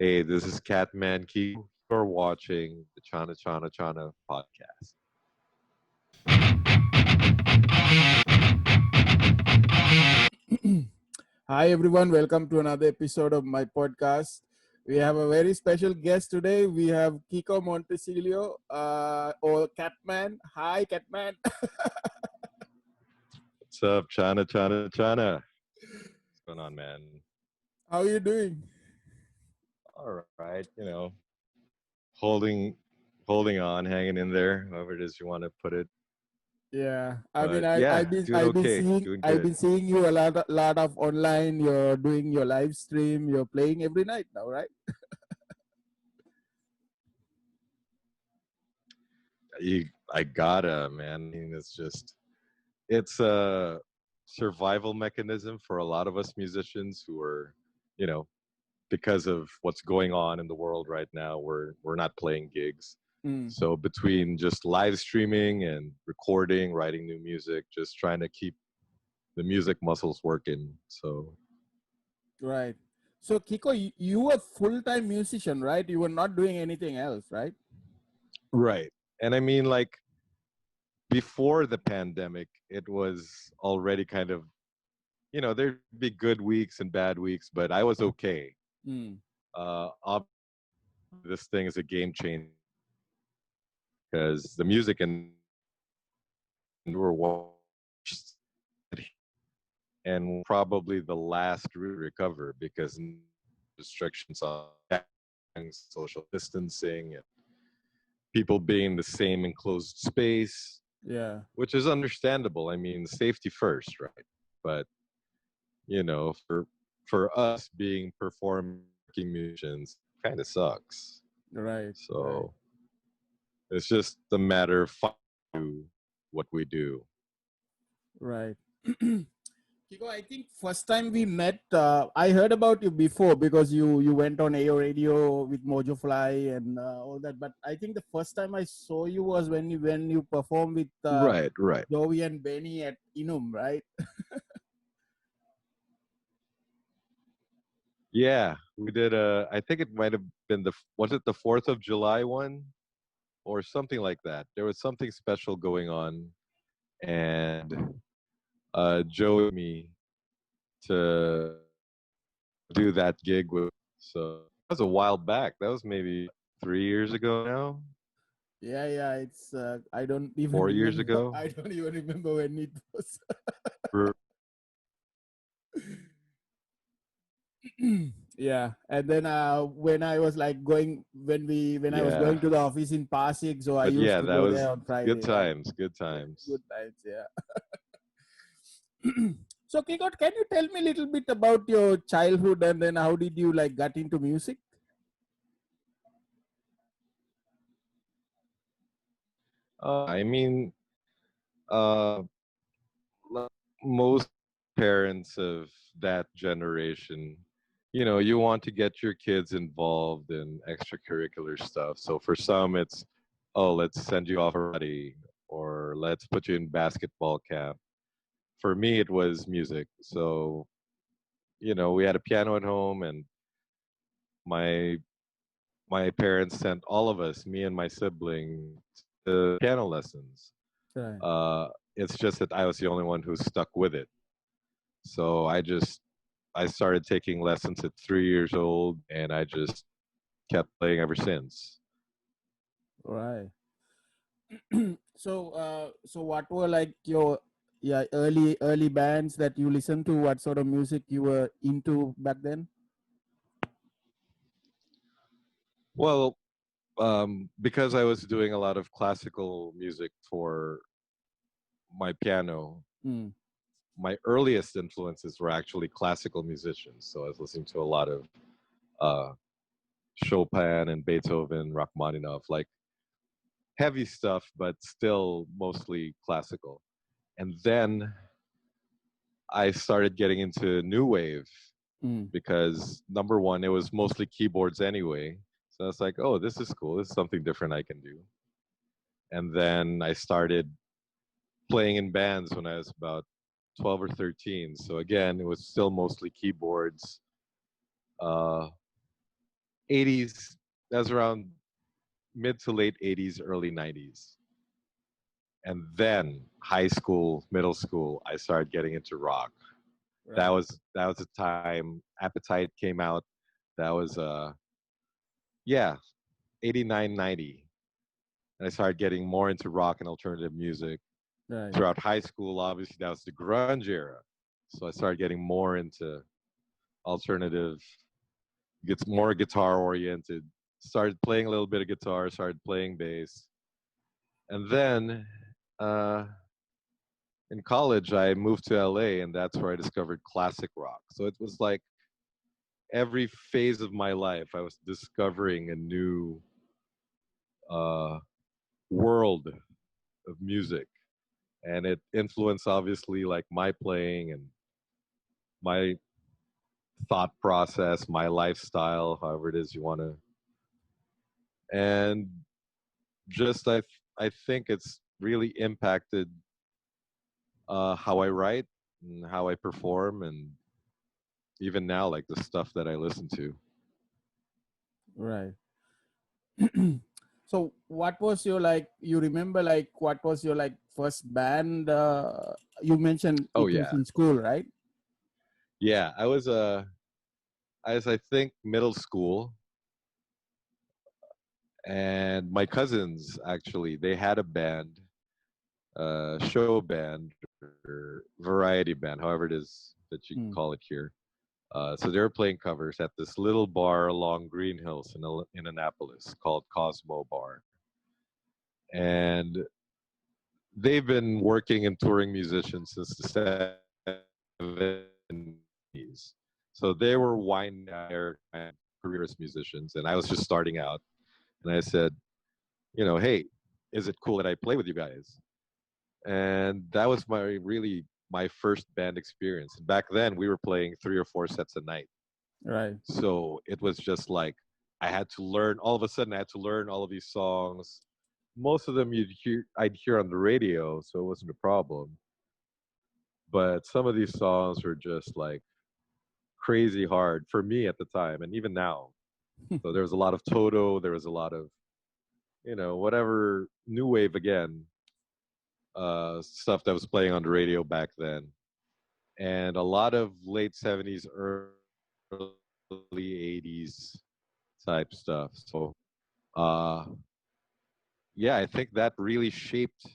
Hey, this is Catman Kiko. You're watching the Channa Channa Channa podcast. Hi, everyone. Welcome to another episode of my podcast. We have a very special guest today. We have Kiko Montecillo, or Catman. Hi, Catman. What's up, Channa Channa Channa? What's going on, man? How are you doing? All right, holding on, hanging in there, however it is you want to put it. Yeah, I mean, But I, yeah, I've been, doing I've been okay, seeing, doing I've good. been seeing you a lot of online. You're doing your live stream. You're playing every night now, right? I gotta, man. I mean, it's a survival mechanism for a lot of us musicians who are, you know, because of what's going on in the world right now, we're not playing gigs. Mm, So between just live streaming and recording, writing new music, just trying to keep the music muscles working. So right. So, Kiko, you were full-time musician, right? You were not doing anything else, right? right. And I mean, like before the pandemic, it was already kind of, there'd be good weeks and bad weeks, but I was okay. Mm, Obviously, this thing is a game changer because the music and we're watched and probably the last to recover because restrictions on social distancing and people being in the same enclosed space, yeah. which is understandable. I mean, safety first, right? But for us being performing musicians, kind of sucks. Right. Right. So it's just a matter of finding what we do. Right. Kiko, I think first time we met, I heard about you before because you went on AO Radio with Mojo Fly and all that. But I think the first time I saw you was when you performed with Right, right. Joey and Benny at Inum, right? Yeah, we did I think it might have been was it the 4th of July one or something like that. There was something special going on and Joey and me to do that gig with. So that was a while back. That was maybe 3 years ago now, Yeah, yeah. It's I don't even 4 years remember. ago. I don't even remember when it was. R- Yeah, and then when I was like going when I was Yeah, going to the office in Pasig, so I but used yeah, to that go was there on good Friday, right? times. Good Yeah, times. good times. Yeah. So, Kiko, can you tell me a little bit about your childhood and then how did you like got into music? I mean, uh, like most parents of that generation, you want to get your kids involved in extracurricular stuff. So for some, it's, oh, let's send you off already, or let's put you in basketball camp. For me, it was music. So, we had a piano at home, and my my parents sent all of us, me and my sibling, to piano lessons. Right. Uh, it's just that I was the only one who stuck with it. So I started taking lessons at 3 years old, and I just kept playing ever since. Right. So what were like your early bands that you listened to? What sort of music you were into back then? Well, because I was doing a lot of classical music for my piano, Mm, my earliest influences were actually classical musicians. So I was listening to a lot of uh, Chopin and Beethoven, Rachmaninoff, like heavy stuff, but still mostly classical. And then I started getting into new wave mm, because number one, it was mostly keyboards anyway. So I was like, oh, this is cool. This is something different I can do. And then I started playing in bands when I was about 12 or 13. So again, it was still mostly keyboards, uh, 80s. That was around mid to late 80s, early 90s. And then high school, middle school, I started getting into rock. Right. That was the time Appetite came out. That was yeah, 89, 90. And I started getting more into rock and alternative music. Right. Throughout high school, obviously that was the grunge era. So I started getting more into alternative, gets more guitar oriented. Started playing a little bit of guitar, started playing bass. And then uh, in college, I moved to LA, and that's where I discovered classic rock. So it was like every phase of my life, I was discovering a new uh, world of music. And it influenced, obviously, like my playing and my thought process, my lifestyle, however it is you want to. And just I think it's really impacted how I write and how I perform, and even now, like the stuff that I listen to. Right. So what was your like, you remember like what was your like first band? You mentioned Oh it was yeah, in school, right? yeah. I was I think middle school, and my cousins actually they had a band, show band or variety band, however it is that you Mm. call it here. So they were playing covers at this little bar along Green Hills in Annapolis called Cosmo Bar, and they've been working and touring musicians since the 70s. So they were winding down their kind of career as musicians, and I was just starting out. And I said, you know, hey, is it cool that I play with you guys? And that was my first band experience. Back then, we were playing 3 or 4 sets a night. Right. So it was just like I had to learn. All of a sudden, I had to learn all of these songs. Most of them I'd hear on the radio, so it wasn't a problem. But some of these songs were just like crazy hard for me at the time, and even now. So there was a lot of Toto. There was a lot of whatever new wave again stuff that was playing on the radio back then, and a lot of late '70s, early '80s type stuff. So uh, yeah, I think that really shaped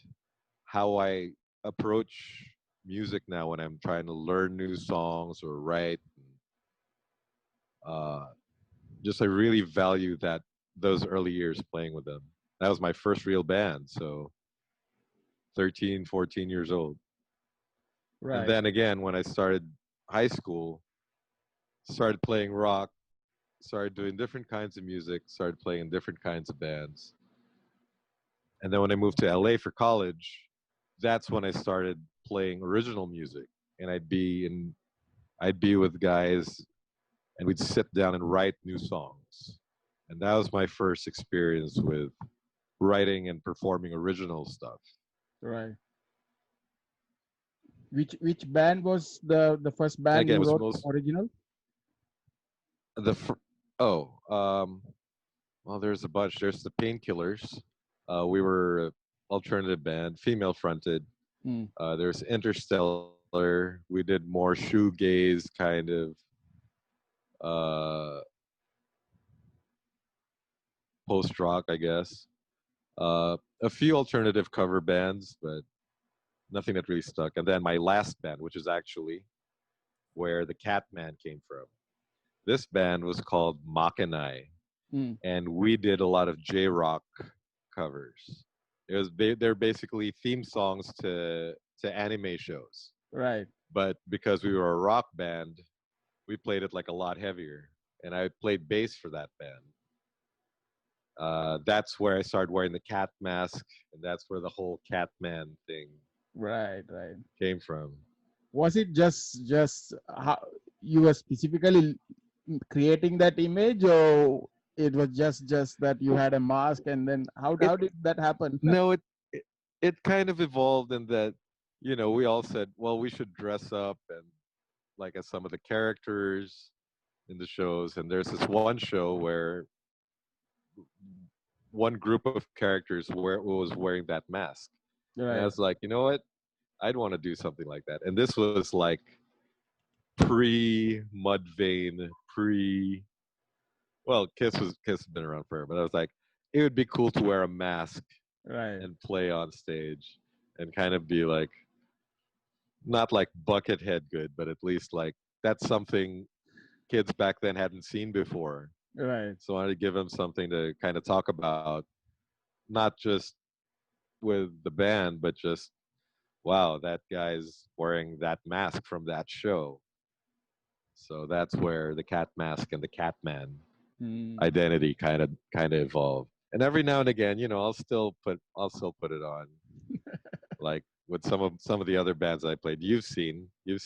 how I approach music now when I'm trying to learn new songs or write. Uh, just I really value those early years playing with them. That was my first real band, so 13, 14 years old. And Right. then again, when I started high school, started playing rock, started doing different kinds of music, started playing in different kinds of bands. And then when I moved to LA for college, that's when I started playing original music. And I'd be with guys and we'd sit down and write new songs. And that was my first experience with writing and performing original stuff. Right. Which band was the first And band again, it you was wrote most original? the fir- oh well, there's a bunch. There's the Painkillers. We were a alternative band, female fronted. Mm. There's Interstellar. We did more shoegaze kind of uh, post rock, I guess. A few alternative cover bands, but nothing that really stuck. And then my last band, which is actually where the Catman came from. This band was called Makanai, Mm. and we did a lot of J rock covers. They're basically theme songs to anime shows, Right. but because we were a rock band, we played it like a lot heavier. And I played bass for that band. That's where I started wearing the cat mask, and that's where the whole Catman thing Right. Right. came from. Was it just how you were specifically creating that image, or it was just that you had a mask, and then It how did that happen? no, it it kind of evolved in that we all said, well, we should dress up and like as some of the characters. in the shows, and there's this one show where one group of characters was wearing that mask, and I Right. was like, you know what, I'd want to do something like that. And this was like pre Mudvayne, pre well, Kiss has been around forever, but I was like, it would be cool to wear a mask Right. and play on stage and kind of be like not like Buckethead good, but at least like that's something kids back then hadn't seen before. Right. So I wanted to give them something to kind of talk about, not just with the band, but just wow, that guy's wearing that mask from that show. So that's where the cat mask and the Catman Mm. identity kind of evolved. And every now and again, I'll still put it on, like with some of the other bands I played. You've seen the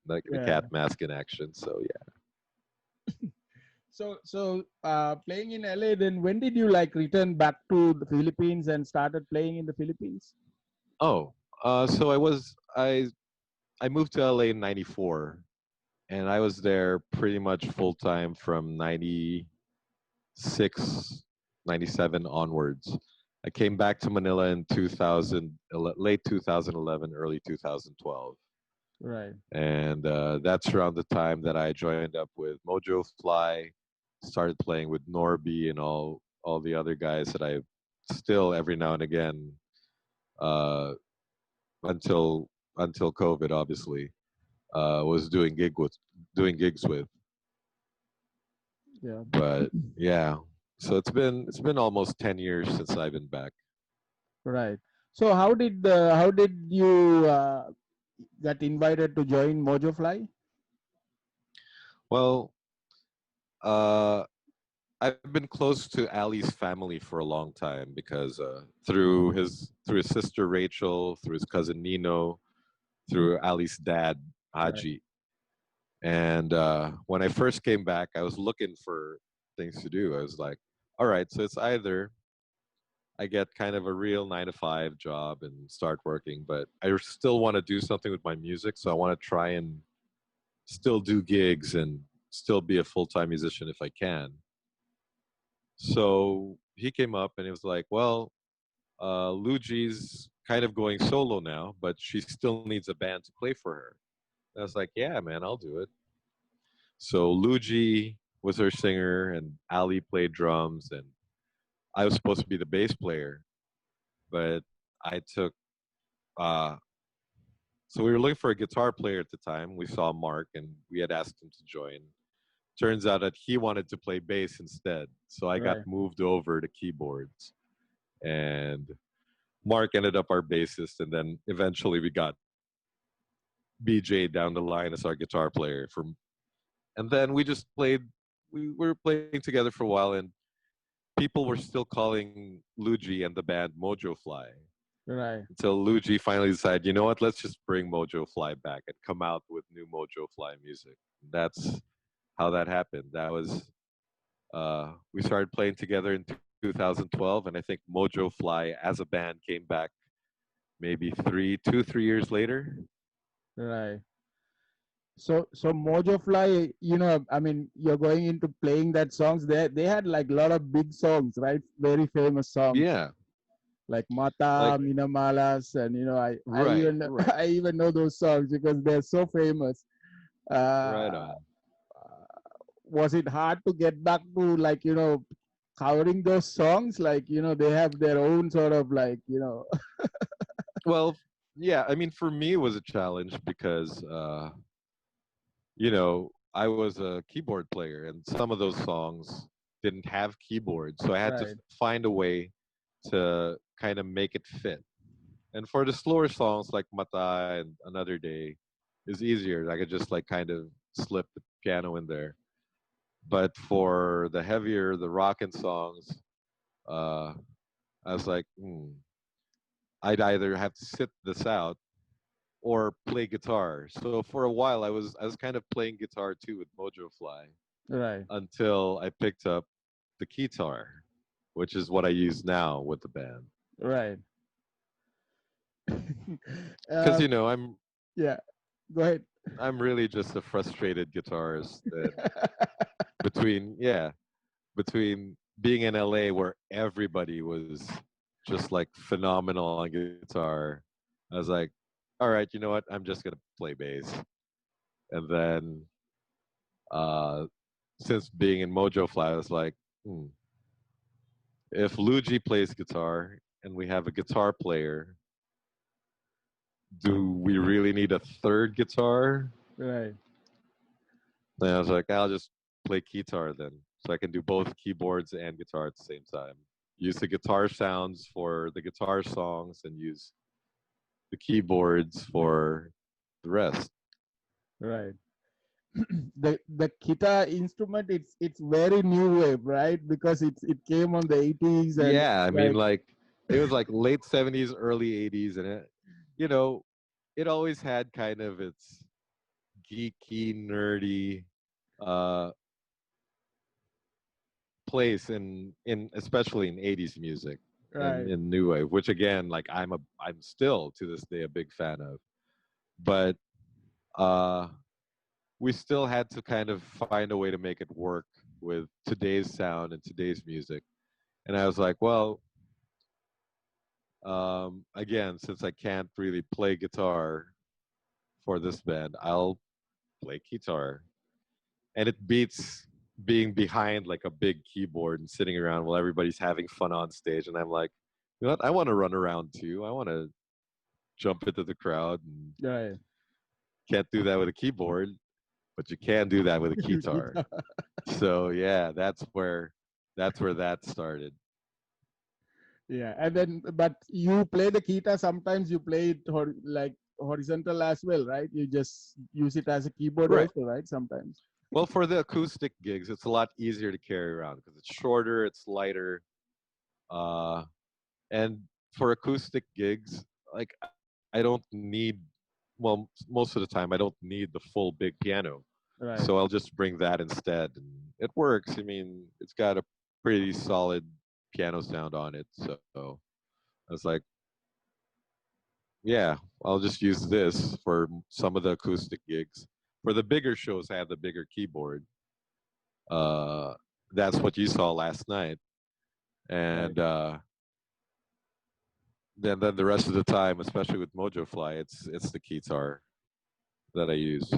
the Yeah. cat mask in action. So yeah. So playing in LA, then when did you like return back to the Philippines and started playing in the Philippines? Oh, so I moved to LA in '94, and I was there pretty much full time from '96, '97 onwards. I came back to Manila in 2000, late 2011, early 2012. Right. And that's around the time that I joined up with Mojo Fly, started playing with Norby and all the other guys that I still every now and again, uh, until COVID, obviously, was doing gigs with. Yeah. But yeah, so it's been almost 10 years since I've been back. Right. So how did you get invited to join Mojo Fly? Well, uh, I've been close to Ali's family for a long time because through his sister Rachel, through his cousin Nino, through Ali's dad Right. Haji. And when I first came back, I was looking for things to do. I was like, all right, so it's either I get kind of a real 9 to 5 job and start working, but I still want to do something with my music, so I want to try and still do gigs and still be a full-time musician if I can. So he came up and he was like, well, Lougee's kind of going solo now, but she still needs a band to play for her. And I was like, yeah, man, I'll do it. So Lougee was her singer, and Ali played drums, and I was supposed to be the bass player, but I took. Uh, so we were looking for a guitar player at the time. We saw Mark, and we had asked him to join. Turns out that he wanted to play bass instead, so I got Right. moved over to keyboards, and Mark ended up our bassist, and then eventually we got BJ down the line as our guitar player. And then we just played. We were playing together for a while, and people were still calling Lougee and the band Mojo Fly Right. until Lougee finally decided, you know what, let's just bring Mojo Fly back and come out with new Mojo Fly music. That's how that happened. That was we started playing together in 2012, and I think Mojo Fly as a band came back maybe 3 years later. Right. So Mojo Fly, I mean, you're going into playing that songs. They had like a lot of big songs, right? Very famous songs Yeah, like Mata, like Minamalas, and I right, even right, I even know those songs because they're so famous. right Uh, on. was it hard to get back to like covering those songs? Like they have their own sort of like Well, yeah, I mean, for me, it was a challenge because I was a keyboard player, and some of those songs didn't have keyboards, so I had to right, find a way to kind of make it fit. And for the slower songs like Mata and Another Day, is easier. I could just like kind of slip the piano in there. But for the heavier, the rockin' songs, uh, I was like, I'd either have to sit this out or play guitar. So for a while, I was kind of playing guitar too with Mojo Fly right, until I picked up the Keytar, which is what I use now with the band. right. Because um, I'm yeah. Go ahead. I'm really just a frustrated guitarist. And between being in LA where everybody was just like phenomenal on guitar, I was like, all right, you know what? I'm just gonna play bass. And then uh, since being in Mojo Fly, I was like, if Lougee plays guitar and we have a guitar player, do we really need a third guitar? Right. And I was like, I'll just play Keytar then, so I can do both keyboards and guitar at the same time. Use the guitar sounds for the guitar songs and use the keyboards for the rest. Right. The guitar instrument, it's very new wave, right? Because it came on the 80s and Yeah, I mean, like like it was like late '70s, early '80s, and you know, it always had kind of its geeky, nerdy uh, place in especially in '80s music and right, in new wave, which again, like I'm still to this day a big fan of. But uh, we still had to kind of find a way to make it work with today's sound and today's music. And I was like, well, again, since I can't really play guitar for this band, I'll play guitar. And it beats being behind like a big keyboard and sitting around while everybody's having fun on stage. And I'm like, you know what? I want to run around too. I want to jump into the crowd and right. can't do that with a keyboard, but you can do that with a guitar. Guitar. So yeah, that's where that started. Yeah, and then but you play the guitar. Sometimes you play it like horizontal as well, right? You just use it as a keyboard Right. also, right? Sometimes. Well, for the acoustic gigs, it's a lot easier to carry around because it's shorter, it's lighter, uh, and for acoustic gigs, like I don't need, well, most of the time I don't need the full big piano, Right. so I'll just bring that instead, and it works. I mean, it's got a pretty solid piano sound on it, so I was like, yeah, I'll just use this for some of the acoustic gigs. For the bigger shows, I have the bigger keyboard. Uh, that's what you saw last night, Right. and then the rest of the time, especially with Mojo Fly, it's the Keytar that I use.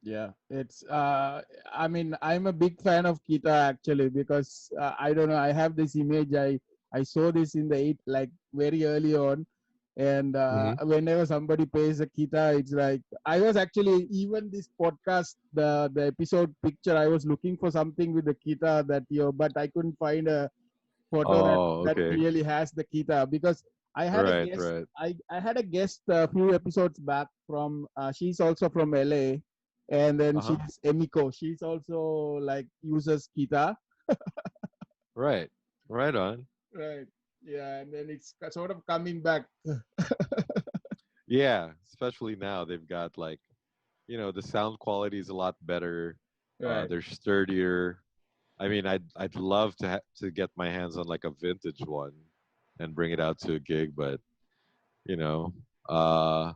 Yeah, it's I mean, I'm a big fan of guitar actually because I don't know, I have this image. I saw this in the eight like very early on, and Hmm. whenever somebody plays a guitar, it's like I was actually even this podcast the episode picture. I was looking for something with the guitar that year, but I couldn't find a photo Oh, that okay. really has the guitar because I had a Right, guest. right. I had a guest a few episodes back from. She's also from LA, and then Uh huh. she's Emiko. She's also like uses guitar. Right. Right on. Right. Yeah, and then it's sort of coming back. Yeah, especially now they've got like, the sound quality is a lot better. Right. They're sturdier. I mean, I'd love to get my hands on like a vintage one and bring it out to a gig, but you know, uh,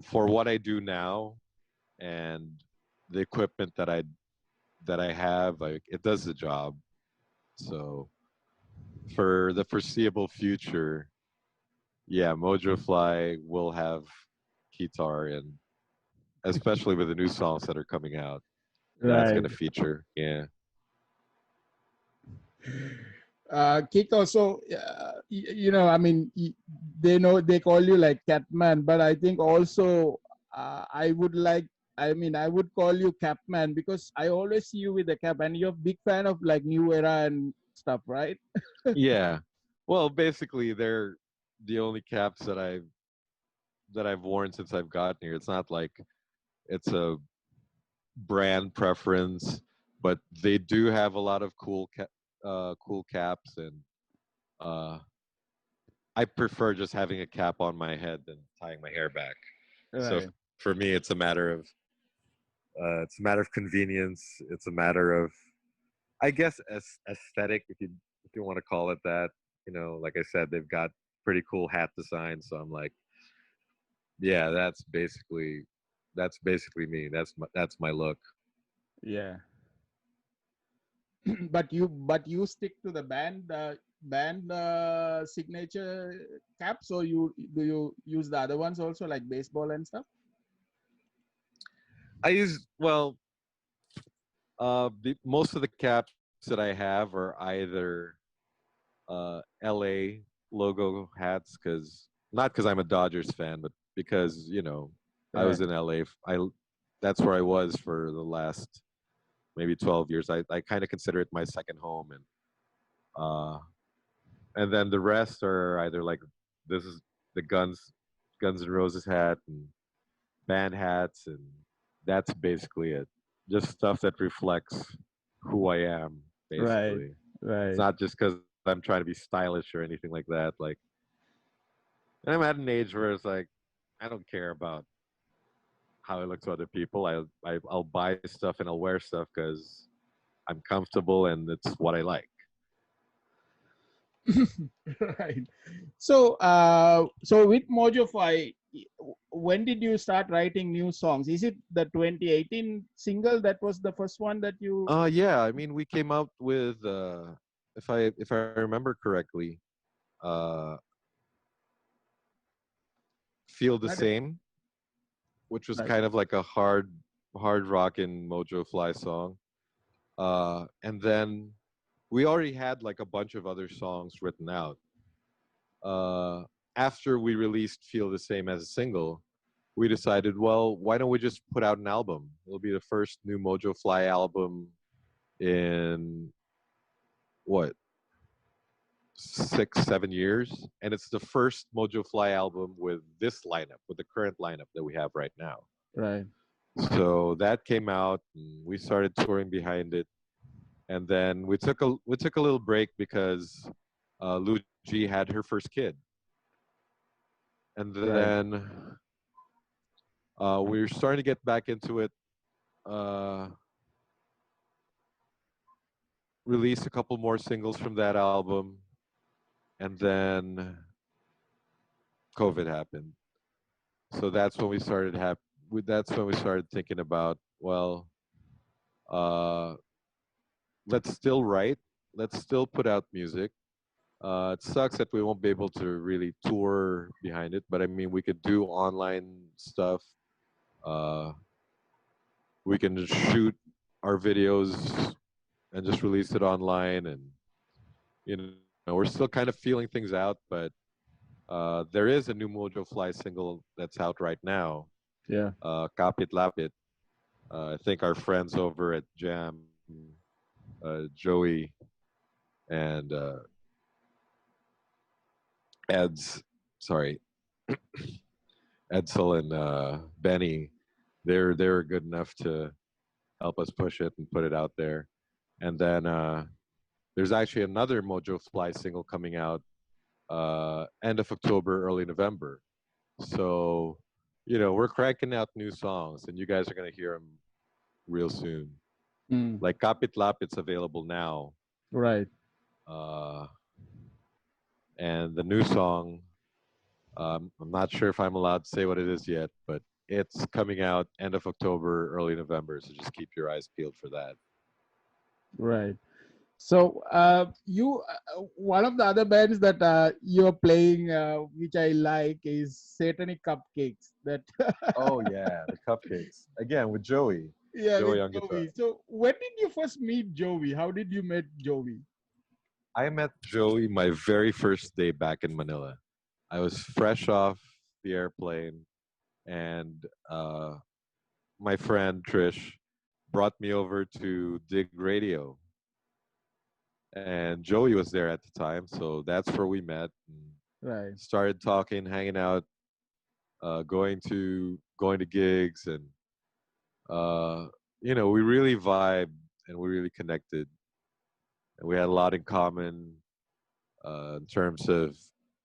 for what I do now and the equipment that I have, like it does the job. So for the foreseeable future, yeah, Mojo Fly will have Keytar, and especially with the new songs that are coming out, that's Right. going to feature. Yeah. Kiko, so I mean, they know they call you like Catman, but I think also I would like, I mean, I would call you Capman because I always see you with the cap, and you're a big fan of like new era and stuff, right? Yeah. Well, basically, they're the only caps that I've worn since I've gotten here. It's not like it's a brand preference, but they do have a lot of cool caps, and uh, I prefer just having a cap on my head than tying my hair back. So Right. for me, it's a matter of convenience. It's a matter of, I guess, aesthetic, if you want to call it that. Like I said, they've got pretty cool hat designs. So I'm like, yeah, that's basically that's basically me. That's my look. Yeah. But you stick to the band signature caps, or you use the other ones also, like baseball and stuff? I use well, most of the caps that I have are either LA logo hats, because not because I'm a Dodgers fan, but because I Right. was in LA. That's where I was for the last maybe 12 years. I kind of consider it my second home, uh, and then the rest are either like this is the Guns N' Roses hat and band hats, and that's basically it. Just stuff that reflects who I am, Right. basically. It's Right. not just because I'm trying to be stylish or anything like that. Like, and I'm at an age where it's like, I don't care about how I look to other people. I'll buy stuff and I'll wear stuff because I'm comfortable and it's what I like. Right. So with Mojofly, when did you start writing new songs? Is it the 2018 single that was the first one that you? Yeah. I mean, we came out with, if I remember correctly, uh, "Feel the That is Same," which was right. kind of like a hard rockin' Mojo Fly song. And then we already had like a bunch of other songs written out. Uh, After we released "Feel the Same" as a single, we decided, well, why don't we just put out an album? It'll be the first new Mojo Fly album in what, 6, 7 years, and it's the first Mojo Fly album with this lineup, with the current lineup that we have right now. Right. So that came out, and we started touring behind it, and then we took a little break because Lougee had her first kid, and Right. then we were starting to get back into it. Uh, Released a couple more singles from that album, and then COVID happened. So that's when we started thinking about, well, uh, let's still write, let's still put out music. It sucks that we won't be able to really tour behind it, but I mean, we could do online stuff. Uh, we can just shoot our videos and just release it online, and we're still kind of feeling things out. But there is a new Mojo Fly single that's out right now, Yeah. Kapit Lapit. I think our friends over at Jam, Joey and Eds, sorry, Edsel and Benny, they were good enough to help us push it and put it out there. And then there's actually another Mojo Fly single coming out end of October, early November. So, we're cranking out new songs, and you guys are gonna hear them real soon. Mm. Like Kapit Lapit's available now, Right. uh, and the new song. I'm not sure if I'm allowed to say what it is yet, but it's coming out end of October, early November. So just keep your eyes peeled for that. Right. So you one of the other bands that you're playing, which I like, is Satanic Cupcakes. That Oh yeah, the Cupcakes again with Joey. yeah, with Joey on guitar. Joey. So when did you first meet Joey? How did you meet Joey? I met Joey my very first day back in Manila. I was fresh off the airplane, and my friend Trish brought me over to Dig Radio, and Joey was there at the time, so that's where we met and Right. started talking, hanging out, going to gigs, and we really vibed and we really connected, and we had a lot in common in terms of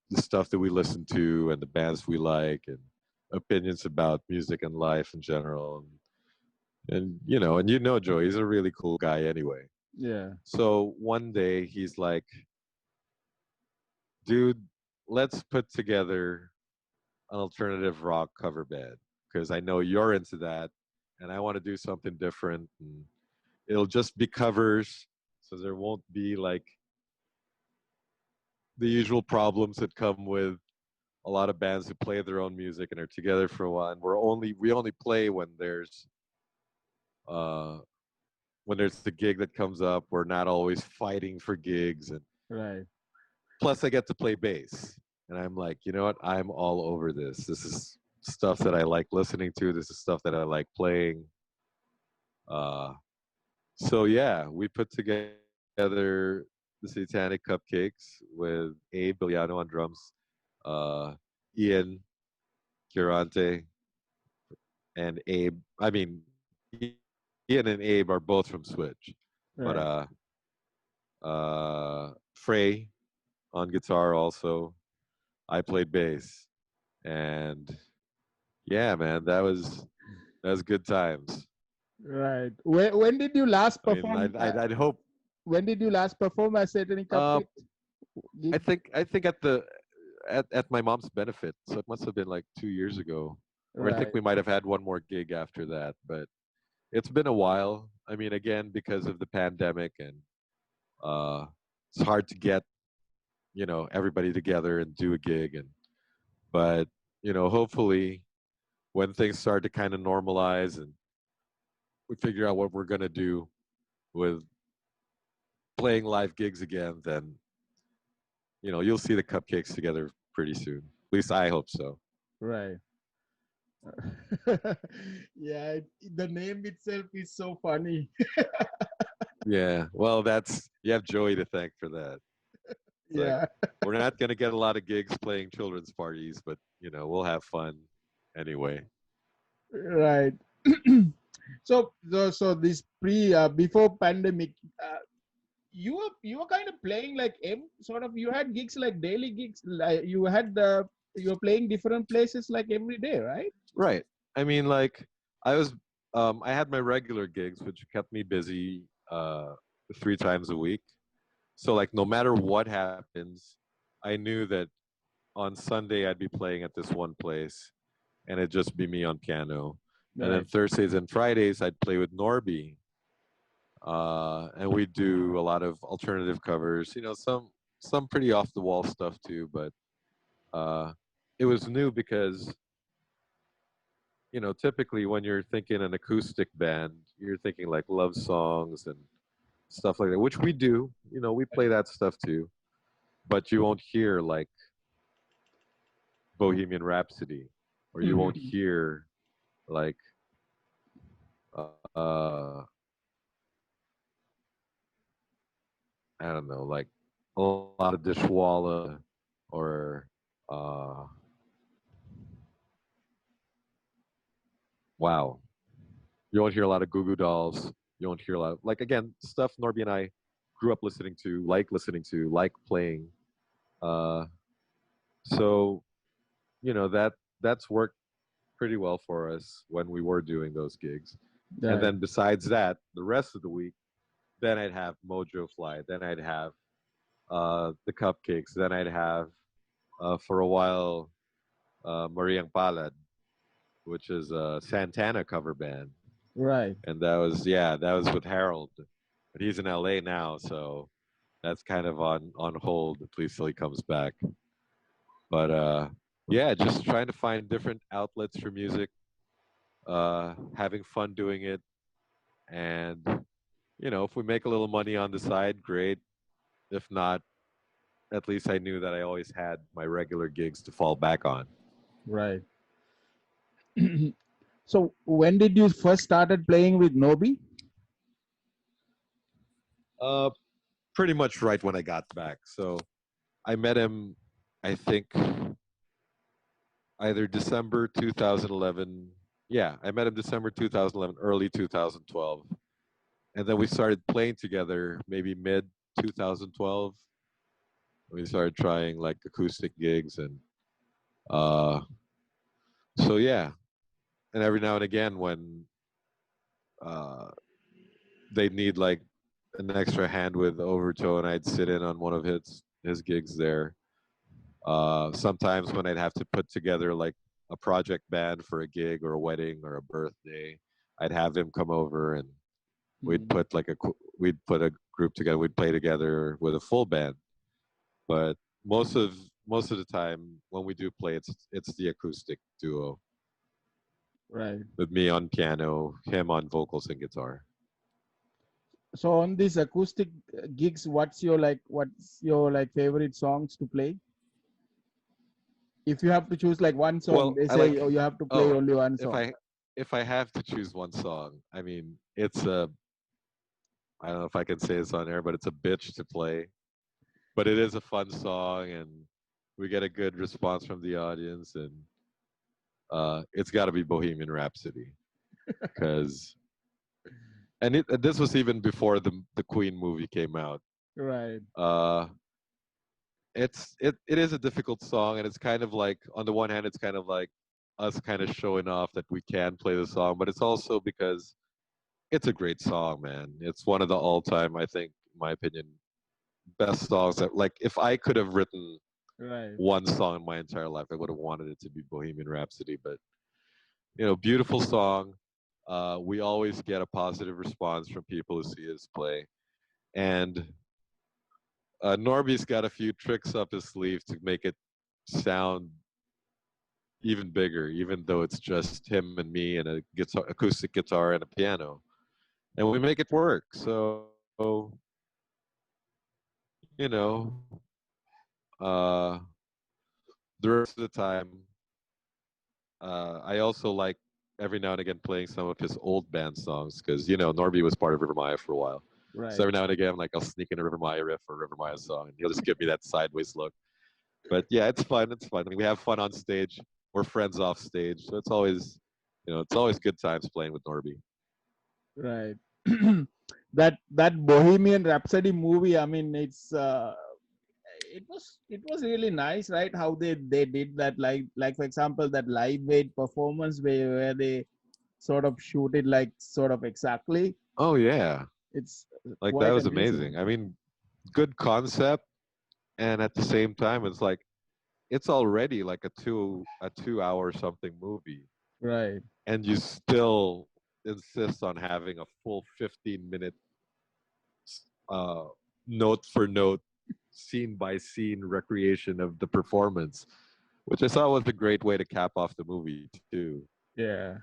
the stuff that we listen to and the bands we like and opinions about music and life in general. And Joey, he's a really cool guy anyway. Yeah. So one day he's like, dude, let's put together an alternative rock cover band. because I know you're into that, and I want to do something different. And it'll just be covers, so there won't be like the usual problems that come with a lot of bands who play their own music and are together for a while. And we only play uh, when there's the gig that comes up. We're not always fighting for gigs, and Right. plus I get to play bass, and I'm like, you know what? I'm all over this. This is stuff that I like listening to. This is stuff that I like playing. Uh, so yeah, we put together the Satanic Cupcakes with Abe Biliano on drums, uh, Ian Curante, and Abe. I mean, Ian and Abe are both from Switch, but Right. Frey on guitar also. I played bass, and yeah, man, that was good times. Right. When did you last I mean, perform? I'd hope. When did you last perform as Satanic Uh, Cupcakes? Gig? I think at my mom's benefit, so it must have been like 2 years ago, or I think Right. we might have had one more gig after that, but it's been a while. I mean, again, because of the pandemic, and uh, it's hard to get everybody together and do a gig, and but hopefully when things start to kind of normalize and we figure out what we're gonna do with playing live gigs again, then you'll see the cupcakes together pretty soon. At least I hope so. Right. Yeah, the name itself is so funny. Yeah, well, that's you have Joey to thank for that. It's like Yeah. we're not gonna get a lot of gigs playing children's parties, but we'll have fun anyway. Right. So this before pandemic, you were kind of playing like sort of, you had gigs like daily gigs, like you were playing different places like every day, right? Right. I mean, like I was, I had my regular gigs, which kept me busy 3 times a week. So like, no matter what happens, I knew that on Sunday I'd be playing at this one place, and it'd just be me on piano. And then Right. Thursdays and Fridays I'd play with Norby, and we do a lot of alternative covers. Some pretty off the wall stuff too, but uh, it was new because typically when you're thinking an acoustic band, you're thinking like love songs and stuff like that, which we do. We play that stuff too, but you won't hear like Bohemian Rhapsody, or you won't hear like uh, I don't know, like a lot of Dishwalla or uh, wow, you won't hear a lot of Goo Goo Dolls. You won't hear a lot of, like, again, stuff Norby and I grew up listening to, like playing. Uh, so that's worked pretty well for us when we were doing those gigs. And Right. then besides that, the rest of the week, then I'd have Mojo Fly. Then I'd have the Cupcakes. Then I'd have for a while Mariang Palad, which is a Santana cover band, Right. and that was with Harold, but he's in LA now, so that's kind of on hold at least till he comes back. But yeah, just trying to find different outlets for music, having fun doing it, and if we make a little money on the side, great. If not, at least I knew that I always had my regular gigs to fall back on. Right. So when did you first started playing with Nobi? Uh, Pretty much right when I got back. So I met him, I think, either December 2011. Yeah, I met him December 2011, early 2012. And then we started playing together maybe mid 2012. We started trying like acoustic gigs, and uh, so yeah. And every now and again when uh, they need like an extra hand with Overtone, I'd sit in on one of his gigs there. Sometimes when I'd have to put together like a project band for a gig or a wedding or a birthday, I'd have him come over and we'd Mm. we'd put a group together. We'd play together with a full band. But most of the time when we do play, it's the acoustic duo Right. with me on piano, him on vocals and guitar. So on these acoustic gigs, what's your like favorite songs to play? If you have to choose like one song, Well, they I say, like oh, you have to play oh only one if song. I have to choose one song, I mean it's a I don't know if I can say this on air, but it's a bitch to play. But it is a fun song, and we get a good response from the audience, and it's got to be Bohemian Rhapsody, because this was even before the Queen movie came out. Right. Uh, it is a difficult song, and it's kind of like on the one hand, it's kind of like us kind of showing off that we can play the song, but it's also because it's a great song, man. It's one of the all-time, I think, in my opinion, best songs that like if I could have written Right. one song in my entire life, I would have wanted it to be Bohemian Rhapsody. But beautiful song. We always get a positive response from people who see us play, and Norby's got a few tricks up his sleeve to make it sound even bigger, even though it's just him and me and a guitar, acoustic guitar and a piano, and we make it work. So you know, uh, the rest of the time, I also like every now and again playing some of his old band songs because Norby was part of River Maya for a while. So Right. every now and again, like I'll sneak in a River Maya riff or a River Maya song, and he'll just give me that sideways look. But yeah, it's fun. It's fun. I mean, we have fun on stage. We're friends off stage, so it's always good times playing with Norby. Right. That Bohemian Rhapsody movie, I mean, it was really nice, right? How they did that, like for example, that live weight performance where they sort of shoot it like sort of exactly. Oh yeah, It's like that quite was amazing. amazing. I mean, good concept, and at the same time, it's like it's already like a 2 hour something movie, Right. and you still insist on having a full 15-minute uh, note for note, scene by scene recreation of the performance, which I thought was a great way to cap off the movie too. Yeah.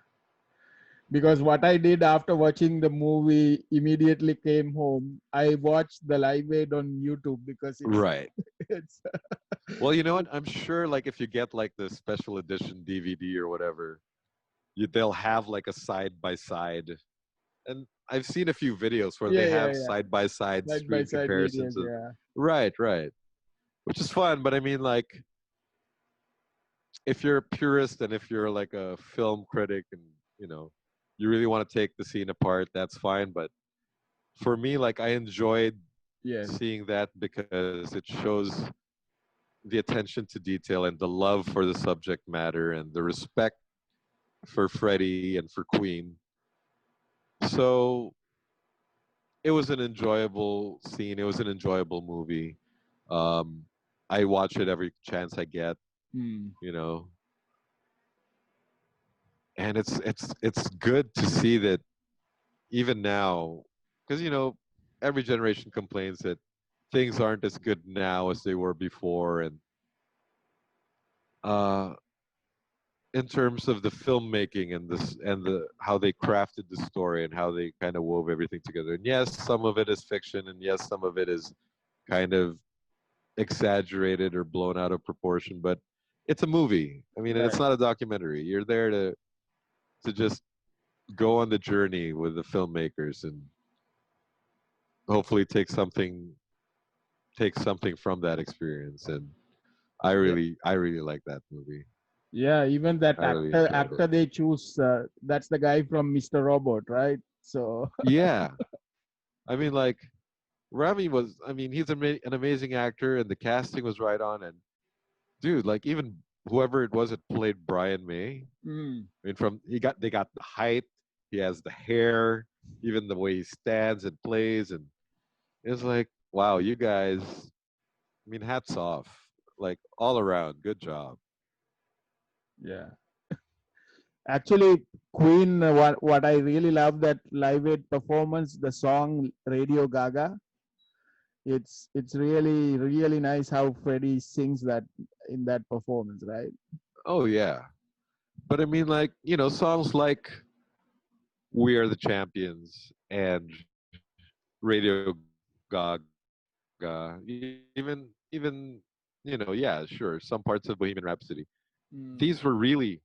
Because what I did after watching the movie, immediately came home. I watched the live aid on YouTube because it's Right. it's Well, you know what? I'm sure, like, if you get like the special edition DVD or whatever, they'll have like a side by side. And I've seen a few videos where they yeah, yeah, have yeah. side by side Side by screen side videos, comparisons of. yeah. Right, right. Which is fun, but I mean, like, if you're a purist and if you're like a film critic and you know you really want to take the scene apart, that's fine. But for me, like, I enjoyed Yes. seeing that because it shows the attention to detail and the love for the subject matter and the respect for Freddie and for Queen. So it was an enjoyable scene. It was an enjoyable movie. Um, I watch it every chance I get, Hmm. you know, and it's good to see that even now, because every generation complains that things aren't as good now as they were before, and uh, in terms of the filmmaking and this and the how they crafted the story and how they kind of wove everything together. And yes, some of it is fiction, and yes, some of it is kind of exaggerated or blown out of proportion, but it's a movie. I mean, it's Right. not a documentary. You're there to just go on the journey with the filmmakers and hopefully take something from that experience. And Yeah. I really like that movie. Yeah. Even that I really actor enjoyed it. actor they choose, that's the guy from Mr. Robot, right? So Yeah, I mean, like, Rami was. I mean, he's an amazing actor, and the casting was right on. And dude, like, even whoever it was that played Brian May. mm, I mean, they got the height, he has the hair, even the way he stands and plays, and it's like, wow, you guys. I mean, hats off, like all around, good job. yeah. Actually, Queen. What I really love that Live Aid performance, the song Radio Gaga. It's really really nice how Freddie sings that in that performance, right? Oh yeah. But I mean, like, songs like "We Are the Champions" and "Radio Gaga," even yeah, sure, some parts of Bohemian Rhapsody. These Mm, were really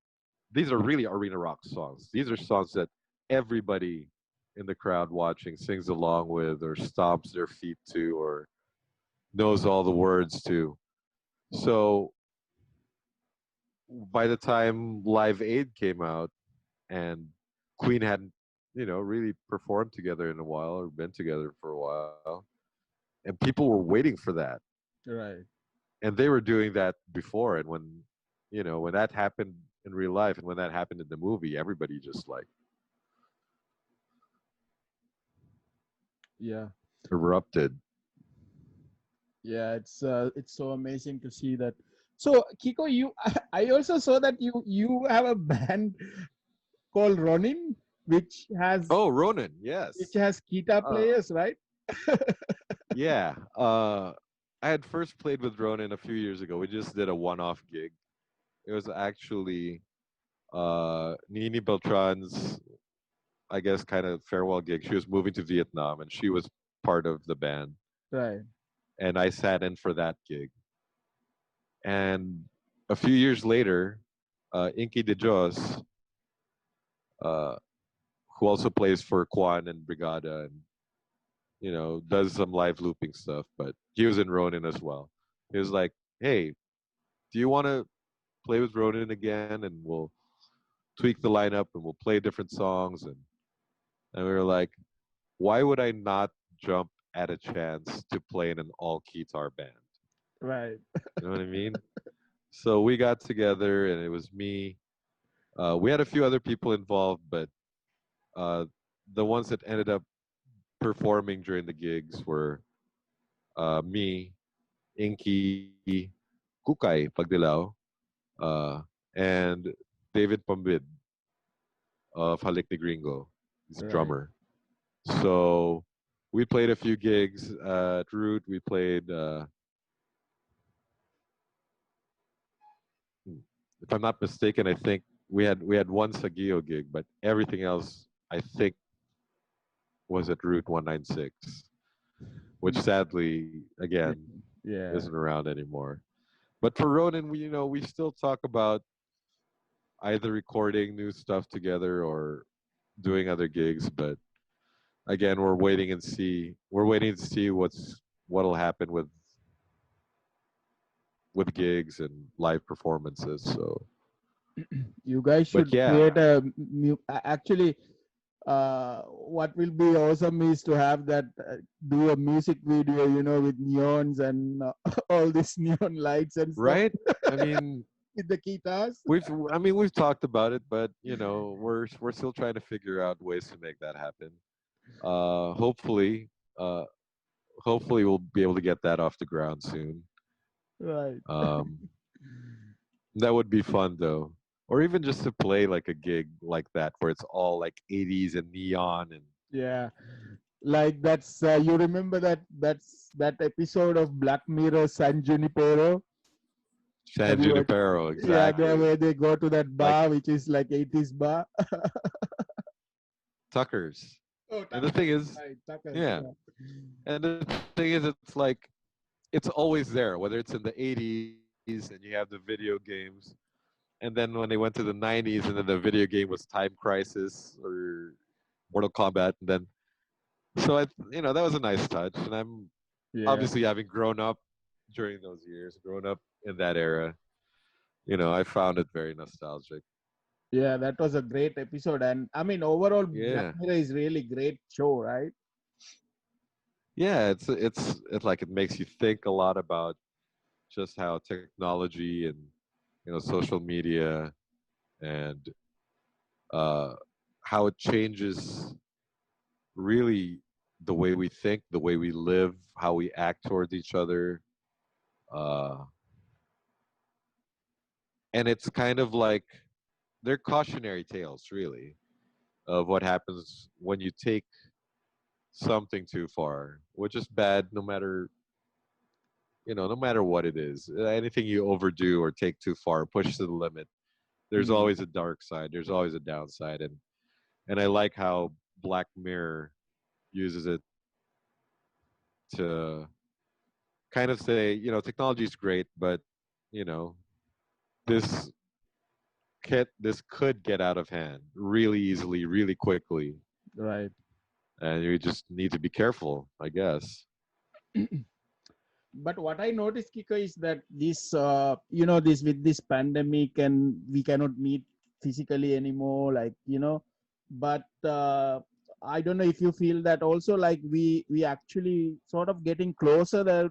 these are really arena rock songs. These are songs that everybody in the crowd watching sings along with, or stomps their feet to, or knows all the words to. So by the time Live Aid came out and Queen hadn't, really performed together in a while or been together for a while, and people were waiting for that. right. And they were doing that before. And when that happened in real life and when that happened in the movie, everybody just like Yeah. erupted. Yeah, it's so amazing to see that. So Kiko, you I also saw that you have a band called Ronin, Oh, Ronin, which yes. has guitar Uh, players, right? yeah. I had first played with Ronin a few years ago. We just did a one-off gig. It was actually Nini Beltran's, I guess, kind of farewell gig. She was moving to Vietnam, and she was part of the band, Right, and I sat in for that gig. And a few years later, Inky de Jos, uh, who also plays for Kwan and Brigada, and does some live looping stuff, but he was in Ronin as well. He was like, "Hey, do you want to play with Ronin again? And we'll tweak the lineup and we'll play different songs." And we were like, "Why would I not jump at a chance to play in an all Keytar band?" right, You know what I mean? So we got together, and it was me. We had a few other people involved, but uh, the ones that ended up performing during the gigs were me, Inky, Kukay Pagdilao, uh, and David Pambid of Halik ni Gringo. He's a right. drummer. So we played a few gigs at Root. We played, if I'm not mistaken, I think we had one Sagio gig, but everything else I think was at Route 196, which sadly again Yeah, isn't around anymore. But for Ronin, we still talk about either recording new stuff together or doing other gigs. But again, we're waiting and see. We're waiting to see what'll happen with gigs and live performances. So, you guys but should yeah, create actually. What will be awesome is to have that do a music video, with neons and all these neon lights and stuff right. I mean, with the guitars. we've talked about it, but we're still trying to figure out ways to make that happen. Uh, hopefully, uh, hopefully we'll be able to get that off the ground soon. Right. Um, that would be fun though, or even just to play like a gig like that where it's all like 80s and neon and Yeah. Like that's you remember that episode of Black Mirror San Junipero? Have San you watched? Junipero, Yeah, there exactly. where they go to that Like bar which is like 80s bar. Tuckers. Oh, And the thing Tuckers. is, Right, Tuckers, yeah. yeah. And the thing is, it's like it's always there, whether it's in the 80s and you have the video games, and then when they went to the 90s and then the video game was Time Crisis or Mortal Kombat, and then that was a nice touch. And I'm Yeah. obviously having grown up during those years, grown up in that era. I found it very nostalgic. Yeah, that was a great episode. And I mean, overall, Black Yeah, Mirror is really great show, right? yeah. It's like it makes you think a lot about just how technology and social media and uh, how it changes really the way we think, the way we live, how we act towards each other. Uh, and it's kind of like they're cautionary tales, really, of what happens when you take something too far, which is bad no matter, no matter what it is. Anything you overdo or take too far, push to the limit, there's Mm, always a dark side. There's always a downside, and I like how Black Mirror uses it to kind of say, technology is great, but you know, this this could get out of hand really easily, really quickly, right. and you just need to be careful, I guess. But what I noticed, Kiko, is that this, this with this pandemic and we cannot meet physically anymore, like, but I don't know if you feel that also, like we actually sort of getting closer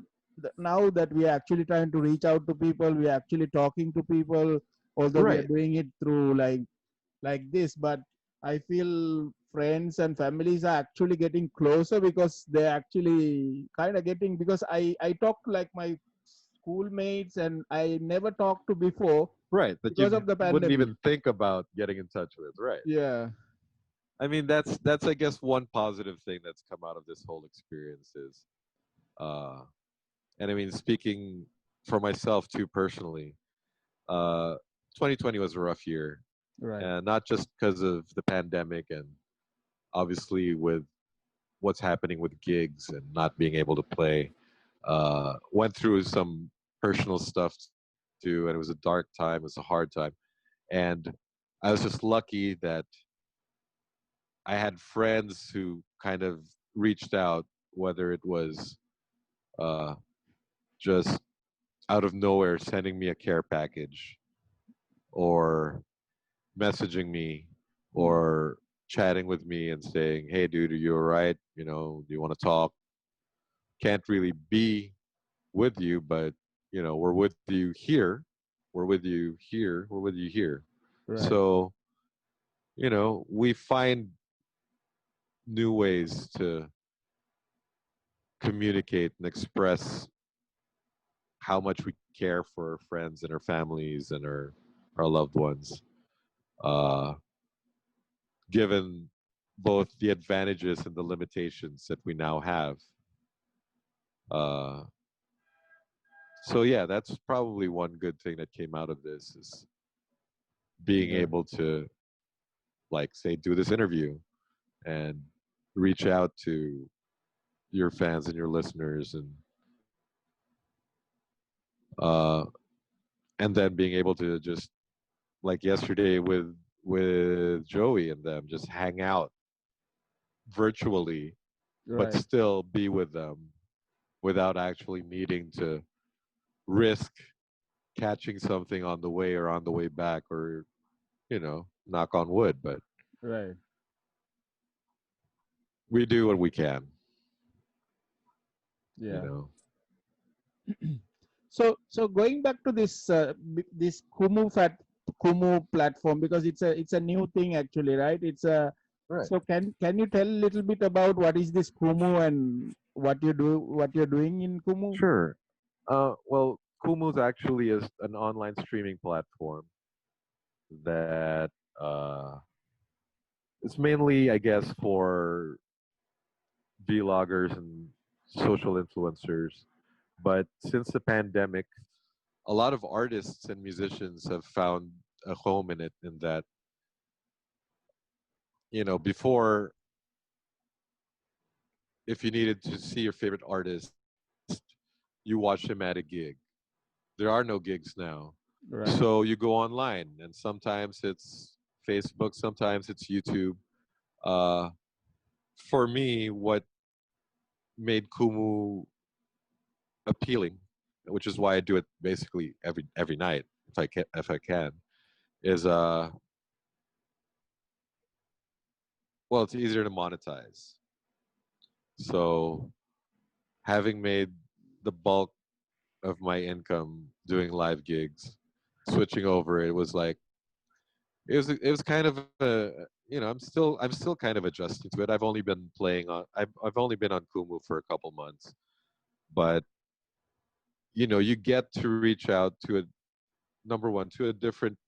now that we are actually trying to reach out to people, we are actually talking to people, although we are Right. doing it through like this, but I feel friends and families are actually getting closer because they're actually kind of getting, because I talk to like my schoolmates and I never talked to before Right. That because you of the wouldn't pandemic. even think about getting in touch with. Right. Yeah. I mean, that's I guess one positive thing that's come out of this whole experience is, uh, and I mean, speaking for myself too personally, uh, 2020 was a rough year, Right. and not just because of the pandemic and obviously with what's happening with gigs and not being able to play. Went through some personal stuff too, and it was a dark time. It was a hard time, and I was just lucky that I had friends who kind of reached out, whether it was uh, just out of nowhere sending me a care package or messaging me Mm. or chatting with me and saying, "Hey, dude, are you all right? Do you want to talk? Can't really be with you, but we're with you here. We're with you here. We're with you here." Right. So we find new ways to communicate and express how much we care for our friends and our families and our loved ones, uh, given both the advantages and the limitations that we now have. Uh, so yeah, that's probably one good thing that came out of this is being Yeah. able to, like, say, do this interview and reach out to your fans and your listeners, uh, and then being able to just, like yesterday with Joey and them, just hang out virtually, but Right. still be with them without actually needing to risk catching something on the way or on the way back, or knock on wood, but Right. we do what we can, you Yeah. know. So going back to this Kumu platform, because it's a new thing actually, right? It's a Right. So can you tell a little bit about what is this Kumu and what you're doing in Kumu? Sure. Well, Kumu actually is an online streaming platform that it's mainly, I guess, for vloggers and social influencers. But since the pandemic, a lot of artists and musicians have found a home in it. In that, before, if you needed to see your favorite artist, you watch him at a gig. There are no gigs now. Right. So you go online, and sometimes it's Facebook, sometimes it's YouTube. Uh, for me, what made Kumu appealing, which is why I do it basically every night if I can, is well, it's easier to monetize. So having made the bulk of my income doing live gigs, switching over, it was like it was kind of a, I'm still kind of adjusting to it. I've only been on Kumu for a couple months, but you get to reach out to a number one, to a different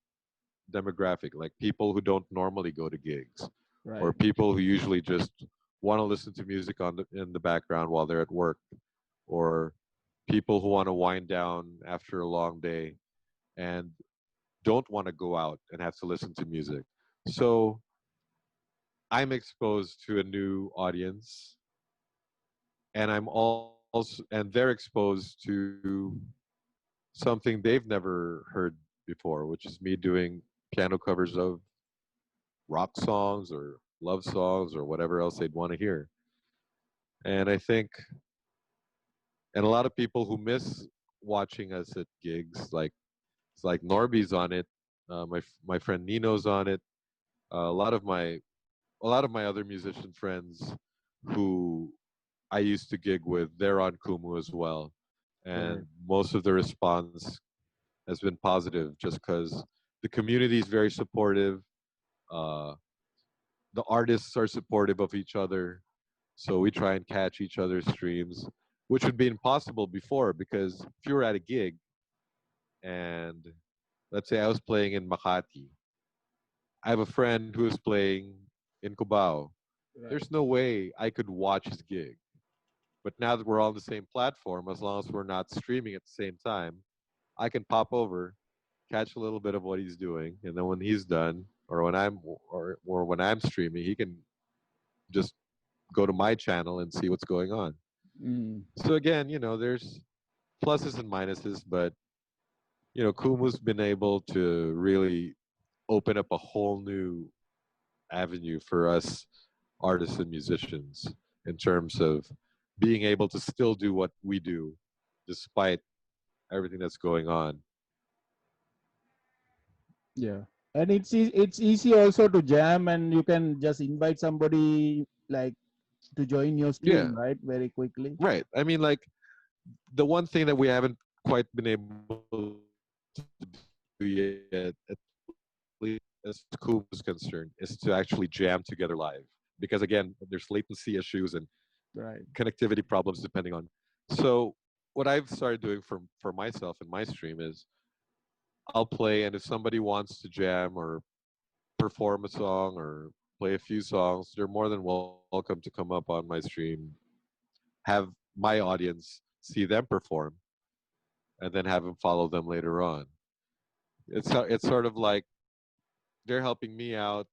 demographic, like people who don't normally go to gigs, or Right. people who usually just want to listen to music in the background while they're at work, or people who want to wind down after a long day and don't want to go out and have to listen to music. So I'm exposed to a new audience, and I'm also and they're exposed to something they've never heard before, which is me doing piano covers of rock songs or love songs or whatever else they'd want to hear. And I think, and a lot of people who miss watching us at gigs, like it's like Norby's on it, my friend Nino's on it, a lot of my other musician friends who I used to gig with, they're on Kumu as well, Right. and most of the response has been positive, just because the community is very supportive. Uh, the artists are supportive of each other, so we try and catch each other's streams, which would be impossible before, because if you were at a gig and let's say I was playing in Makati, I have a friend who is playing in Cubao. Right. There's no way I could watch his gig. But now that we're all on the same platform, as long as we're not streaming at the same time, I can pop over, catch a little bit of what he's doing, and then when he's done, or when I'm streaming, he can just go to my channel and see what's going on. Mm. So again, there's pluses and minuses, but Kumu's been able to really open up a whole new avenue for us artists and musicians in terms of being able to still do what we do despite everything that's going on. Yeah. And it's easy also to jam, and you can just invite somebody like to join your Yeah, stream, right? Very quickly. right. I mean, like, the one thing that we haven't quite been able to do yet, at least as Coop is concerned, is to actually jam together live. Because again, there's latency issues and Right. connectivity problems depending on. So what I've started doing for myself in my stream is I'll play, and if somebody wants to jam or perform a song or play a few songs, they're more than welcome to come up on my stream, have my audience see them perform, and then have them follow them later on. It's sort of like they're helping me out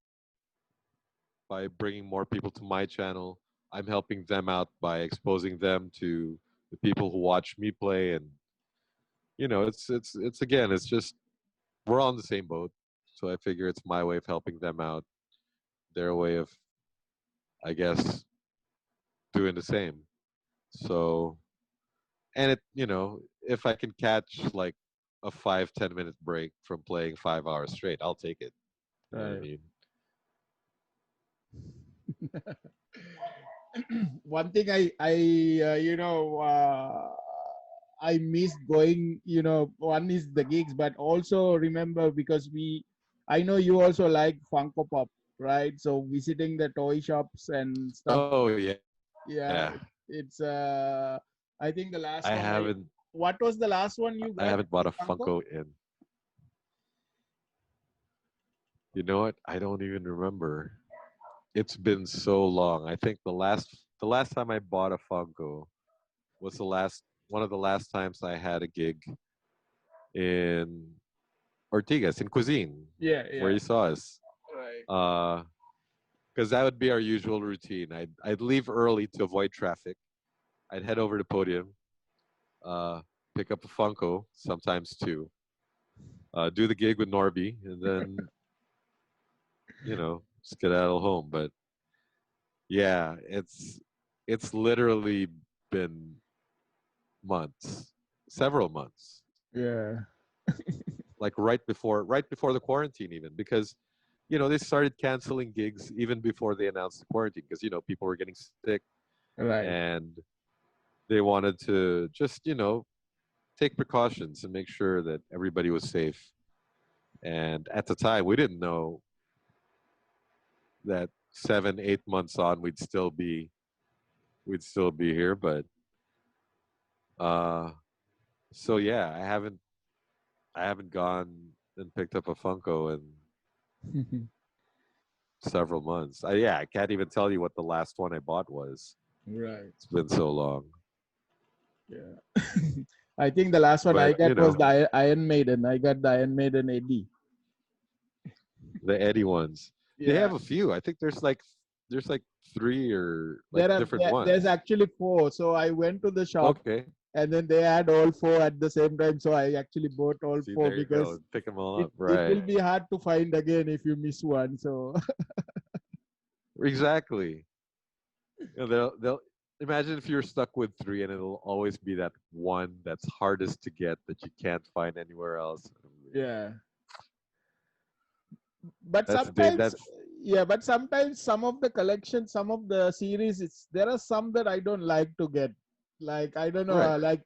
by bringing more people to my channel. I'm helping them out by exposing them to the people who watch me play, and it's again, it's just we're all in the same boat. So I figure it's my way of helping them out, their way of, I guess, doing the same. So, and if I can catch like a 5-10 minute break from playing 5 hours straight, I'll take it. You know what I Right. mean? One thing I miss going. One is the gigs, but also remember, because I know you also like Funko Pop, right? So visiting the toy shops and stuff. Oh yeah, Yeah, it's I think the I last one. haven't What was the last one you I got haven't bought with a Funko? Funko in. You know what? I don't even remember. It's been so long. I think the last time I bought a Funko was the last one of the last times I had a gig in Ortigas in Cuisine, Yeah, where yeah. you saw us. Right. Because that would be our usual routine. I'd leave early to avoid traffic. I'd head over to Podium, uh, pick up a Funko, sometimes two, do the gig with Norby, and then skedaddle home. But yeah, it's literally been months, several months, Yeah. like right before the quarantine, even because they started canceling gigs even before they announced the quarantine, because people were getting sick, Right. and they wanted to just take precautions and make sure that everybody was safe. And at the time, we didn't know that 7-8 months on we'd still be here. But uh, so yeah, I haven't gone and picked up a Funko in several months. Yeah, I can't even tell you what the last one I bought was. Right. It's been so long. Yeah. I think the last one I But got was the Iron Maiden. I got the Iron Maiden Eddie. the Eddie ones, they Yeah. have a few. I think there's like three or like different There's ones. actually four. So I went to the shop Okay, and then they had all four at the same time. So I actually bought all see, four there you because go. Pick them all it, up. it Right. will be hard to find again if you miss one. So Exactly. They'll imagine if you're stuck with three, and it'll always be that one that's hardest to get that you can't find anywhere else. yeah. But That's day. sometimes That's yeah, but sometimes some of the collection, some of the series, there are some that I don't like to get. Like I don't know, right.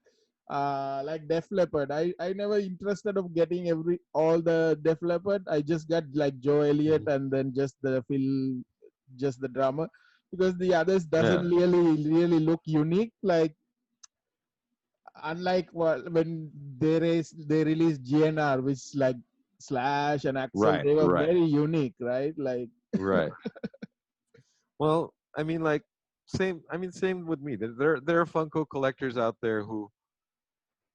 like Def Leppard. I never interested of getting all the Def Leppard. I just got like Joe Elliott Mhm. and then just the drummer, because the others doesn't Yeah. really look unique. Like unlike when they released GNR, which like Slash and Axel, Right. they were Right. very unique, right? Like Right. Well, I mean, like same. I mean, same with me. There are Funko collectors out there who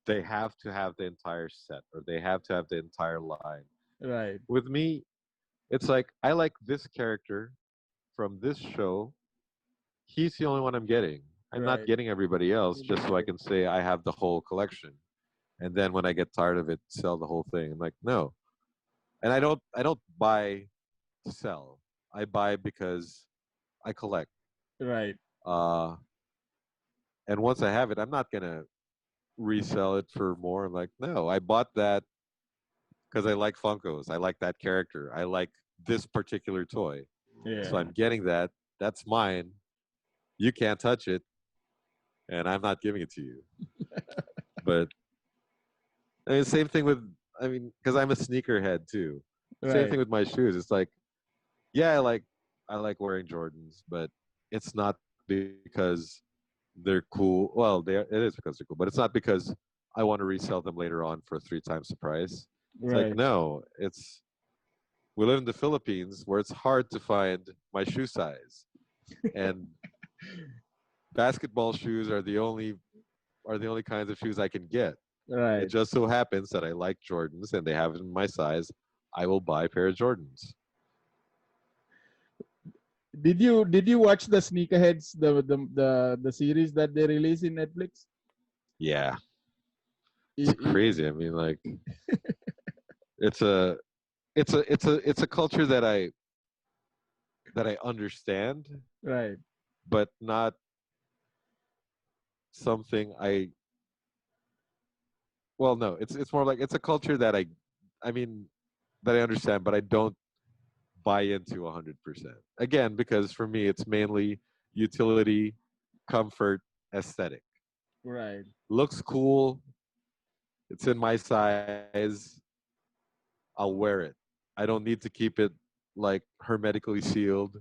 they have to have the entire set or they have to have the entire line. right, With me, it's like I like this character from this show. He's the only one I'm getting. I'm not right, getting everybody else just so I can say I have the whole collection. And then when I get tired of it, sell the whole thing. I'm like, no. And I don't buy to sell. I buy because I collect. right, Uh and once I have it, I'm not gonna resell it for more. I'm like, no, I bought that because I like Funkos. I like that character. I like this particular toy. So yeah, I'm getting that. That's mine. You can't touch it, and I'm not giving it to you. But I mean, same thing with, I mean, because I'm a sneakerhead too. Same right, thing with my shoes. It's like, yeah, I like wearing Jordans, but it's not because they're cool. Well, it is because they're cool, but it's not because I want to resell them later on for three times the price. It's like, right, no, it's we live in the Philippines where it's hard to find my shoe size, and basketball shoes are the only kinds of shoes I can get. It right. just so happens that I like Jordans and they have it in my size. I will buy a pair of Jordans. Did you watch the Sneakerheads, the series that they release in Netflix? Yeah, it's I- I- crazy. I mean, like it's a it's a culture that I understand, right, but not something I. Well, no, it's more like it's a culture that I mean, that I understand, but I don't buy into 100%. Again, because for me, it's mainly utility, comfort, aesthetic. right, Looks cool. It's in my size. I'll wear it. I don't need to keep it like hermetically sealed.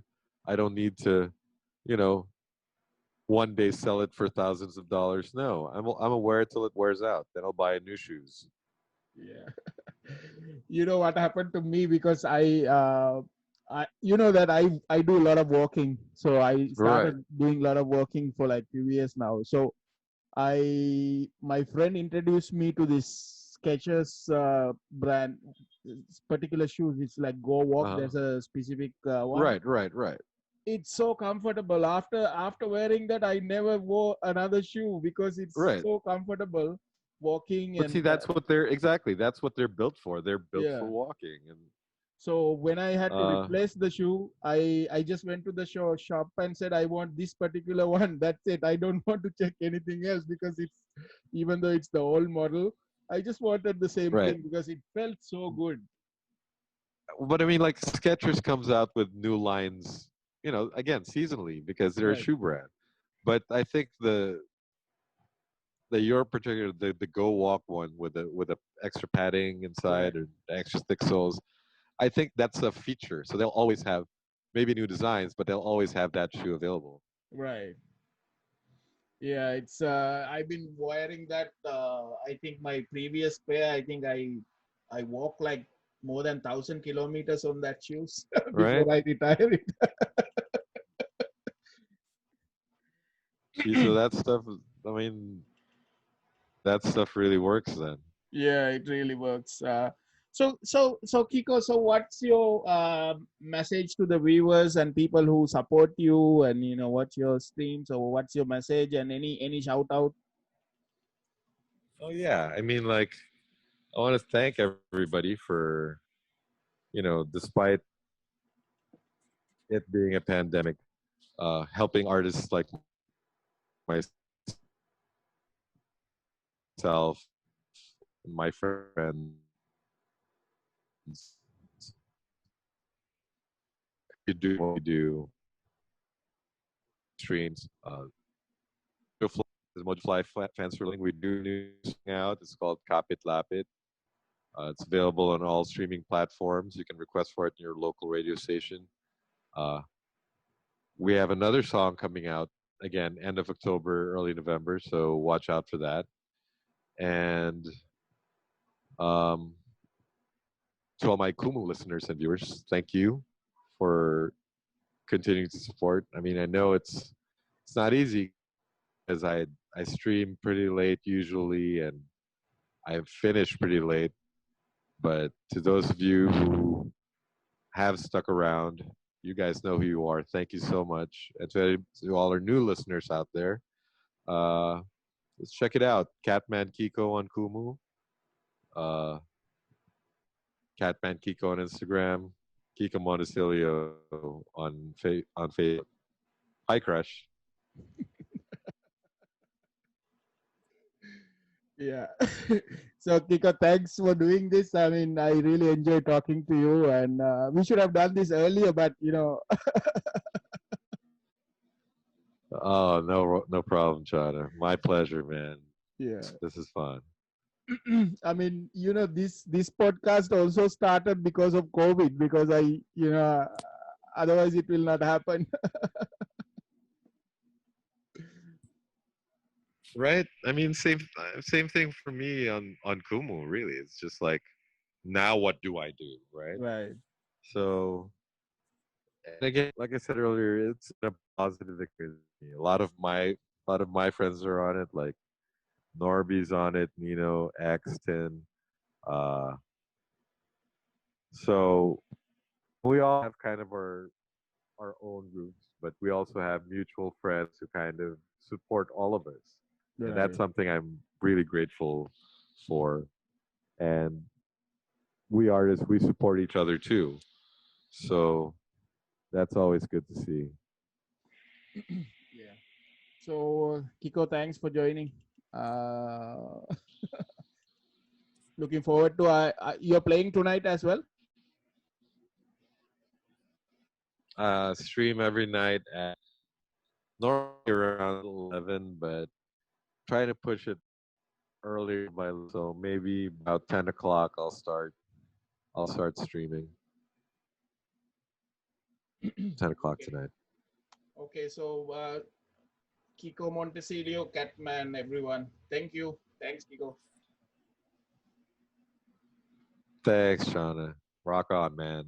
I don't need to, you know, one day sell it for thousands of dollars. No, I'm gonna wear it till it wears out. Then I'll buy new shoes. yeah. You know what happened to me, because I you know that I do a lot of walking, so I Right. started doing a lot of walking for like few years now. So my friend introduced me to this Skechers brand, particular shoes. It's like Go Walk. Uh huh. There's a specific one. Right. Right. Right. It's so comfortable. After wearing that, I never wore another shoe because it's Right. so comfortable walking. But see, And that's what they're exactly. That's what they're built for. They're built for yeah. walking, and So when I had to uh, replace the shoe, I just went to the shop and said I want this particular one. That's it. I don't want to check anything else, because it's, even though it's the old model, I just wanted the same right. thing because it felt so good. But I mean, like Skechers comes out with new lines, again seasonally because they're a Right. shoe brand. But I think the your particular the Go Walk one with the extra padding Right. inside or the extra thick soles, I think that's a feature. So they'll always have maybe new designs, but they'll always have that shoe available. Right. Yeah, it's I've been wearing that I think my previous pair, I think I walk like more than 1,000 kilometers on that shoes right? before I retire it. See, so that stuff, I mean, that stuff really works then. Yeah, it really works. So Kiko, so what's your message to the viewers and people who support you, and what's your streams, or what's your message, and any shout out? Oh, yeah. I mean, like, I want to thank everybody for, despite it being a pandemic, helping artists like myself, my friends, you do what we do, streams. Mojo Fly, the Mojo Fly fans for link. We do new song out. It's called Kapit Lapit. It's available on all streaming platforms. You can request for it in your local radio station. Uh, we have another song coming out again, end of October, early November. So watch out for that. And um, to all my Kumu listeners and viewers, thank you for continuing to support. I mean, I know it's not easy because I stream pretty late usually, and I finish pretty late. But to those of you who have stuck around, you guys know who you are. Thank you so much. And to all our new listeners out there, uh, let's check it out. Catman Kiko on Kumu, uh, Catman Kiko on Instagram, Kiko Montecillo on Facebook. Hi, Crush. Yeah. So Kiko, thanks for doing this. I mean, I really enjoy talking to you, and we should have done this earlier, but Oh, no problem, Channa. My pleasure, man. yeah. This is fun. I mean, this podcast also started because of COVID, because otherwise it will not happen. Right? I mean, same thing for me on Kumu. Really, it's just like, now what do I do, right? Right. So, and again, like I said earlier, it's a positive experience. A lot of my friends are on it. Like Norby's on it, Nino, Axton. Uh, so we all have kind of our own groups, but we also have mutual friends who kind of support all of us, and that's Right. something I'm really grateful for. And we artists, we support each other too, so that's always good to see. Yeah. So Kiko, thanks for joining. Uh, Looking forward to you're playing tonight as well. Stream every night at normally around 11, but try to push it earlier so maybe about 10 o'clock I'll start streaming. 10 o'clock Okay. tonight. Okay. So Kiko Montecillo, Catman, everyone. Thank you. Thanks, Kiko. Thanks, Shauna. Rock on, man.